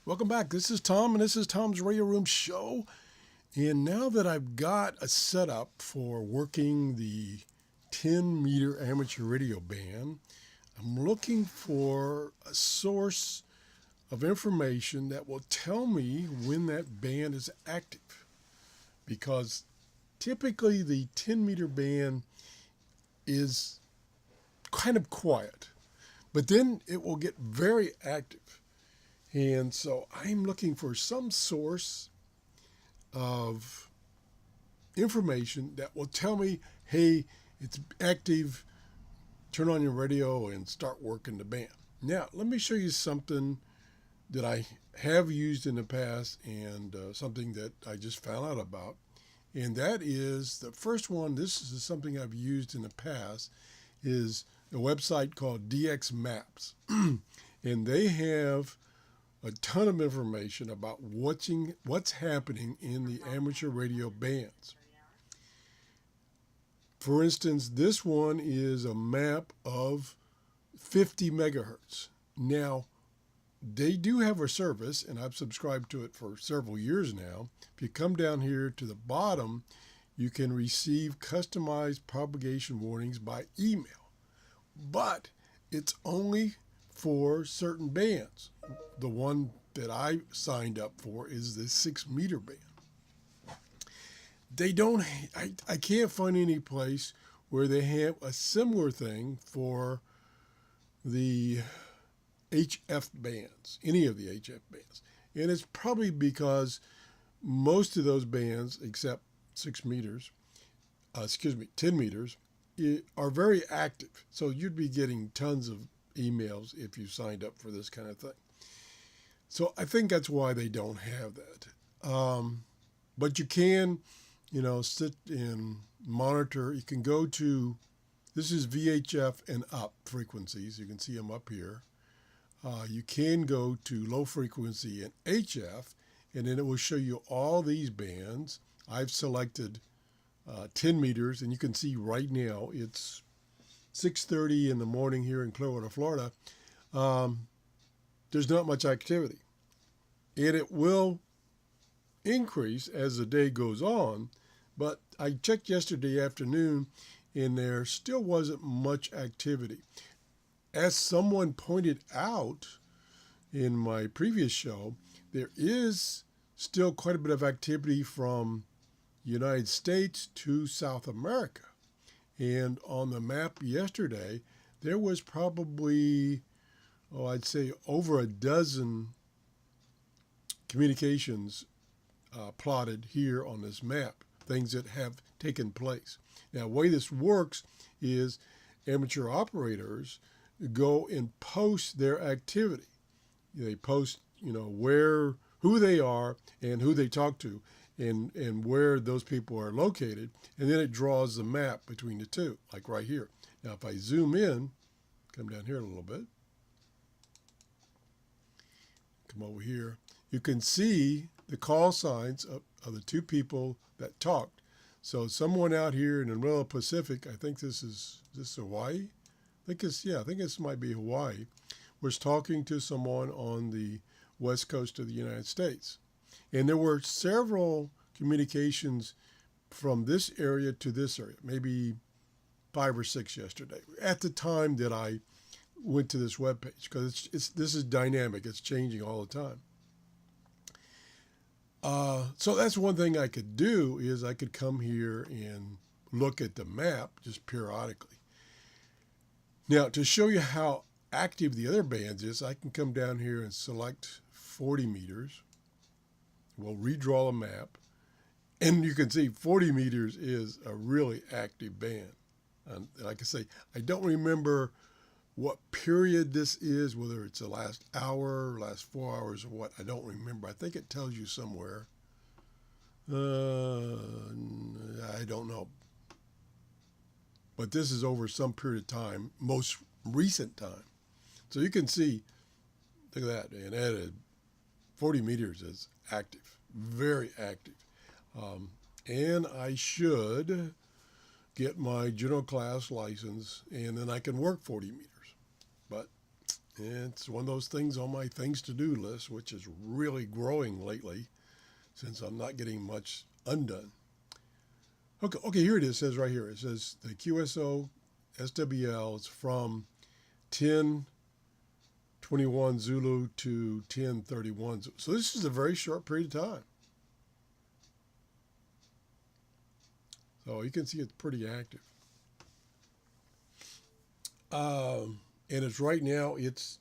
Welcome back. This is Tom, and this is Tom's Radio Room Show. And now that I've got a setup for working the 10-meter amateur radio band, I'm looking for a source of information that will tell me when that band is active. Because typically the 10-meter band is kind of quiet, but then it will get very active. And so I'm looking for some source of information that will tell me, hey, it's active, turn on your radio and start working the band. Now, let me show you something that I have used in the past and something that I just found out about. And that is the first one, this is something I've used in the past, is a website called DXMaps. And they have a ton of information about what's happening in the amateur radio bands. For instance, this one is a map of 50 megahertz. Now, they do have a service, and I've subscribed to it for several years now. If you come down here to the bottom, you can receive customized propagation warnings by email. But it's only for certain bands. The one that I signed up for is the 6-meter band. They don't, I can't find any place where they have a similar thing for the HF bands, any of the HF bands. And it's probably because most of those bands, except 10 meters, are very active. So you'd be getting tons of emails if you signed up for this kind of thing. So I think that's why they don't have that. But you can, sit and monitor. You can go to, this is VHF and up frequencies. You can see them up here. You can go to low frequency and HF, and then it will show you all these bands. I've selected 10 meters, and you can see right now it's 6:30 in the morning here in Clearwater, Florida. There's not much activity. And it will increase as the day goes on. But I checked yesterday afternoon, and there still wasn't much activity. As someone pointed out in my previous show, there is still quite a bit of activity from the United States to South America. And on the map yesterday, there was probably, I'd say over a dozen communications plotted here on this map, things that have taken place. Now, the way this works is amateur operators go and post their activity. They post, who they are and who they talk to and where those people are located, and then it draws the map between the two, like right here. Now, if I zoom in, come down here a little bit, come over here, you can see the call signs of the two people that talked. So someone out here in the middle of the Pacific, I think this is Hawaii? I think this might be Hawaii, was talking to someone on the west coast of the United States. And there were several communications from this area to this area, maybe 5 or 6 yesterday, at the time that I went to this webpage, because this is dynamic. It's changing all the time. So that's one thing I could do, is I could come here and look at the map just periodically. Now, to show you how active the other bands is, I can come down here and select 40 meters. We'll redraw a map. And you can see 40 meters is a really active band. And like I say, I don't remember what period this is, whether it's the last hour, last 4 hours, or what. I don't remember. I think it tells you somewhere. I don't know. But this is over some period of time, most recent time. So you can see, look at that, and added 40 meters is active, very active. And I should get my general class license, and then I can work 40 meters. But It's one of those things on my things to do list, which is really growing lately since I'm not getting much undone. Okay, here it is. It says right here. It says the QSO SWL is from 10:21 Zulu to 10:31. So this is a very short period of time. So you can see it's pretty active. And it's right now, it's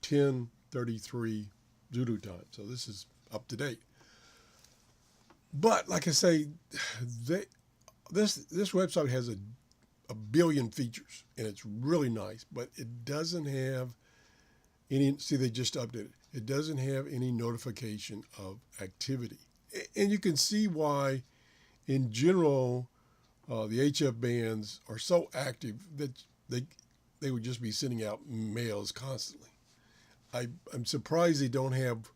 10:33 Zulu time. So this is up to date. But like I say, this website has a billion features, and it's really nice, but it doesn't have any, see, they just updated. It doesn't have any notification of activity. And you can see why, in general, the HF bands are so active that they would just be sending out mails constantly. I'm surprised they don't have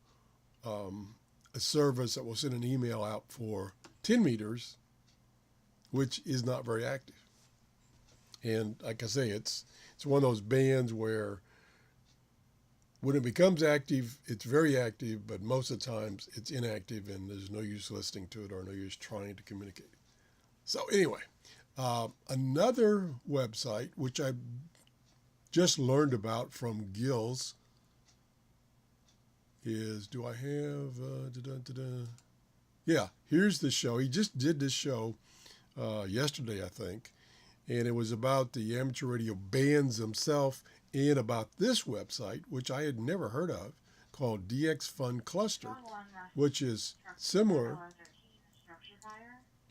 a service that will send an email out for 10 meters, which is not very active. And like I say, it's one of those bands where when it becomes active, it's very active, but most of the times it's inactive and there's no use listening to it or no use trying to communicate. So anyway, another website, which I just learned about from Gills, is, do I have, yeah, here's the show. He just did this show yesterday, I think, and it was about the amateur radio bands themselves and about this website, which I had never heard of, called DX Fun Cluster, which is similar.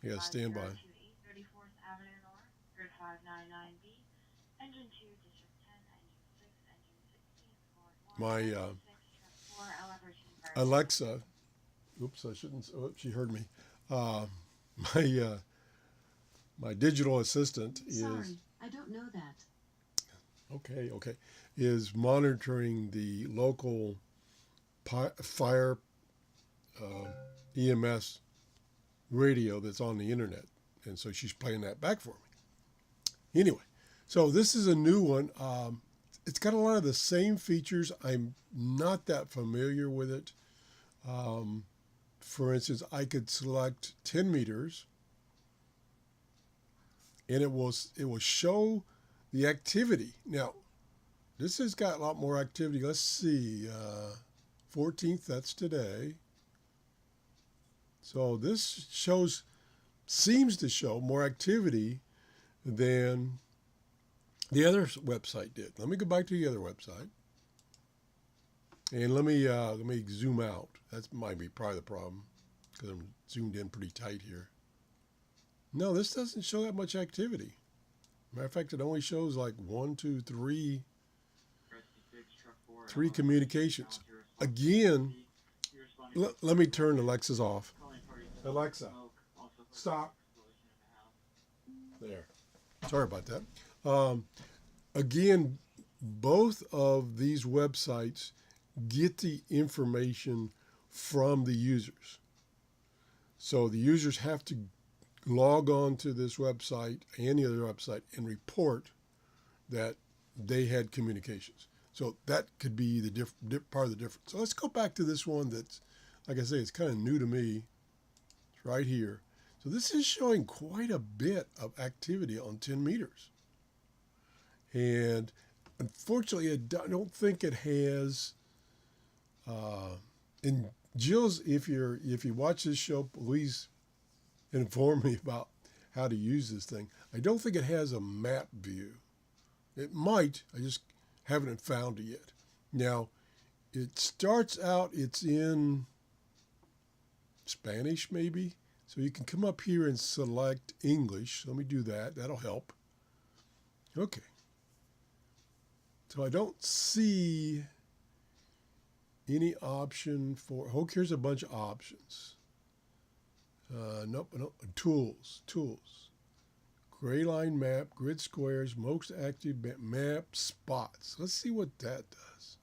Yeah, stand by. My Alexa, oops, I shouldn't, oops, she heard me. My digital assistant is, sorry, I don't know that. Okay, is monitoring the local fire EMS radio that's on the internet. And so she's playing that back for me. Anyway, so this is a new one. It's got a lot of the same features. I'm not that familiar with it. For instance, I could select 10 meters and it will show the activity. Now, this has got a lot more activity. Let's see, 14th, that's today. So this seems to show more activity than the other website did. Let me go back to the other website. And let me zoom out. That might be probably the problem because I'm zoomed in pretty tight here. No, this doesn't show that much activity. Matter of fact, it only shows like 1, 2, 3 communications. Again, let me turn Alexa's off. Alexa, stop. There. Sorry about that. Again, both of these websites get the information from the users. So the users have to log on to this website and the other website and report that they had communications. So that could be the part of the difference. So let's go back to this one that's, like I say, it's kind of new to me. It's right here. So this is showing quite a bit of activity on 10 meters. And unfortunately, I don't think it has, and Jill's, if you watch this show, please inform me about how to use this thing. I don't think it has a map view. It might, I just haven't found it yet. Now, it starts out, it's in Spanish maybe. So you can come up here and select English. Let me do that. That'll help. Okay. So I don't see any option for, oh, here's a bunch of options. Nope, tools. Gray line map, grid squares, most active map spots. Let's see what that does.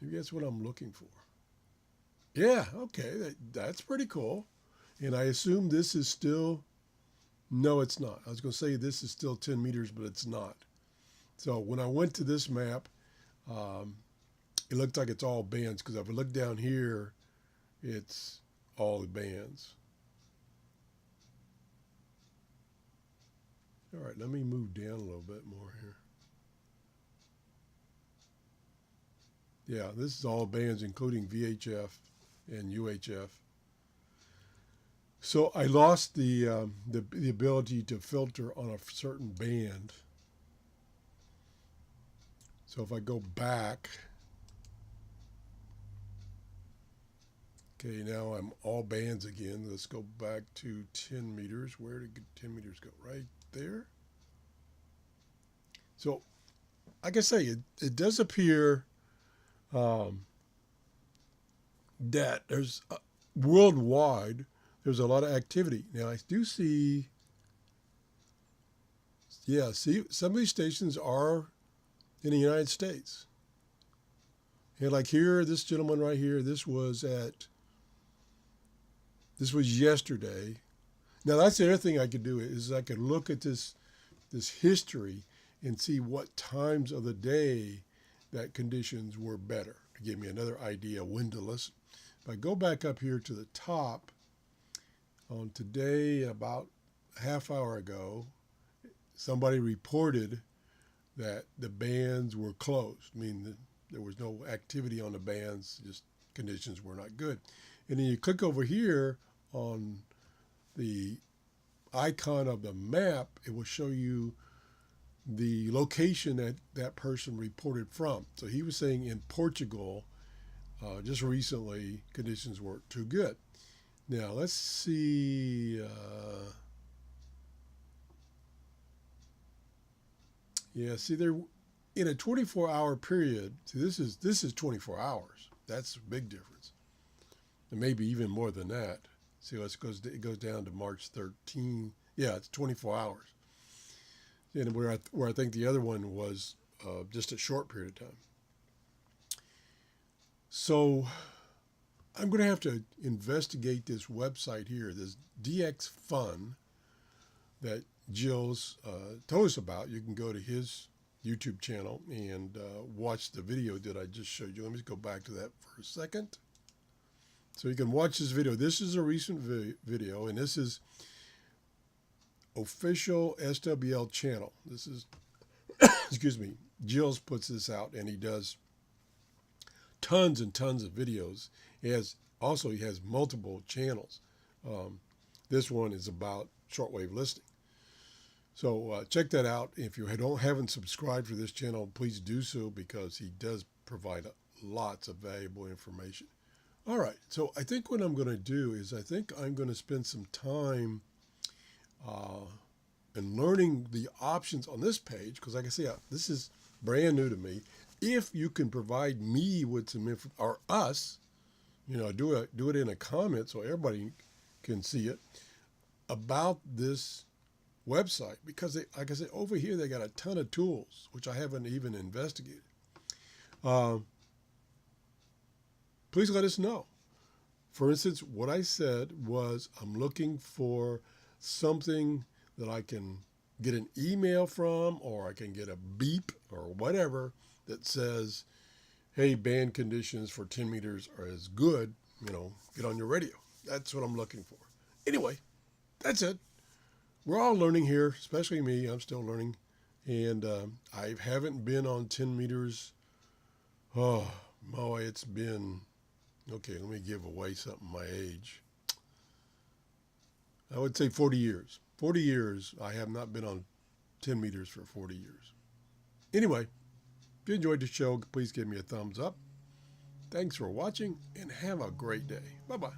Maybe that's what I'm looking for. Yeah, okay, that's pretty cool. And I assume this is still, no, it's not. I was going to say this is still 10 meters, but it's not. So when I went to this map, it looks like it's all bands, because if I look down here, it's all the bands. All right, let me move down a little bit more here. Yeah, this is all bands, including VHF and UHF. So I lost the ability to filter on a certain band. So if I go back, okay, now I'm all bands again. Let's go back to 10 meters. Where did 10 meters go? Right there. So, like I say, it does appear that there's worldwide, there's a lot of activity. Now, I do see, yeah, see, some of these stations are in the United States. And like here, this gentleman right here, this was yesterday. Now, that's the other thing I could do is I could look at this history and see what times of the day that conditions were better to give me another idea when to listen. If I go back up here to the top, on today, about a half hour ago, somebody reported that the bands were closed. I mean, there was no activity on the bands, just conditions were not good. And then you click over here on the icon of the map, it will show you the location that that person reported from. So he was saying in Portugal, just recently, conditions weren't too good. Now, let's see. Yeah, see, there in a 24-hour period. See, this is 24 hours. That's a big difference, and maybe even more than that. See, it goes down to March 13. Yeah, it's 24 hours. And where I think the other one was just a short period of time. So I'm going to have to investigate this website here, this DX Fun that Jill's told us about. You can go to his YouTube channel and watch the video that I just showed you. Let me just go back to that for a second. So you can watch this video. This is a recent video, and this is official SWL channel. This is, excuse me, Jill's puts this out, and he does tons and tons of videos. He has multiple channels. This one is about shortwave listening. So check that out. If you haven't subscribed for this channel, please do so, because he does provide lots of valuable information. All right, so I think what I'm going to do is I think I'm going to spend some time and learning the options on this page, because like I say, this is brand new to me. If you can provide me with some info, or us, do it in a comment so everybody can see it, about this website, because like I said, over here they got a ton of tools which I haven't even investigated. Please let us know. For instance, what I said was I'm looking for something that I can get an email from, or I can get a beep or whatever that says, hey, band conditions for 10 meters are as good, get on your radio. That's what I'm looking for. Anyway, that's it. We're all learning here, especially me. I'm still learning. And I haven't been on 10 meters. Oh, boy, it's been, okay, let me give away something, my age. I would say 40 years. 40 years, I have not been on 10 meters for 40 years. Anyway, if you enjoyed the show, please give me a thumbs up. Thanks for watching, and have a great day. Bye-bye.